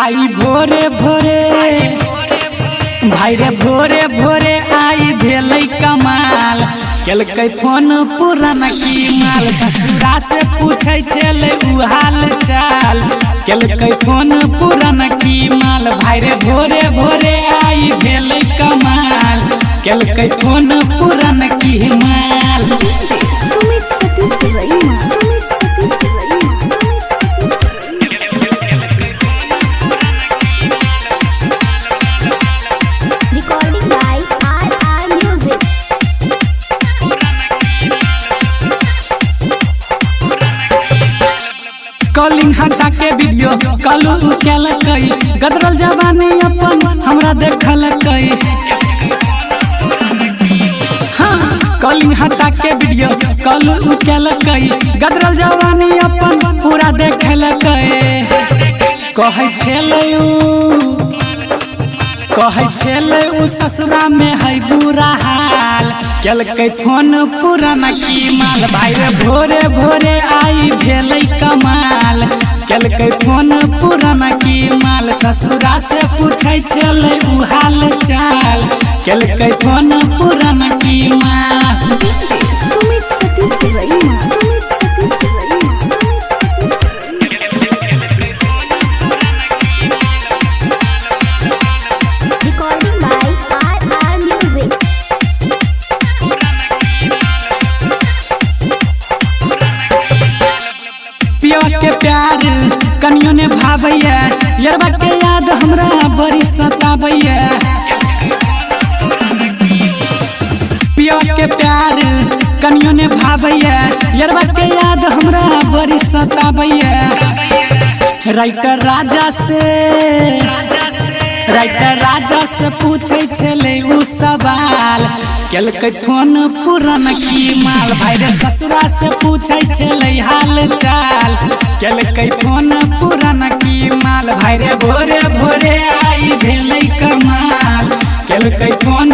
आई भोरे भोरे भाई रे भोरे भोरे आई भेलै कमाल केलकै फोन पुराना की माल ससुरा से पूछै छलै उ हाल चाल केलकै फोन पुराना की माल भाई रे भोरे भोरे आई भेलै कमाल केलकै फोन पुराना की माल। Sumit Satish Raima recording by R music. Calling हटा के वीडियो कॉल केलकै गदरल जवानी अपन हमरा देखलकै। कॉलिंग हटा के वीडियो कॉल केलकै गदरल जवानी अपन पूरा देखलकै। कहै छलै उ ससुरा में है बुरा हाल केलकै फोन पुराना की माल भाई रे भोरे भोरे आई भेलै कमाल केलकै फोन पुराना की माल ससुरा से पूछै छलै उ हाल चाल केलकै फोन पुराना की माल। Sumit Satish Raima recording by R music. पिया के प्यार कनियो ने भावैया यरबा के याद हमरा बड़ी सतावैया। पिया के प्यार कनियो ने भावैया यरबा के याद हमरा बड़ी सतावैया। राइटर राजा से पूछै छलै उ सवाल केलकै फोन पुराना की माल भाई रे ससुरा से पूछै छलै हाल चाल केलकै फोन पुराना की माल भाई रे भोरे भोरे आई भेलै कमाल केलकै फोन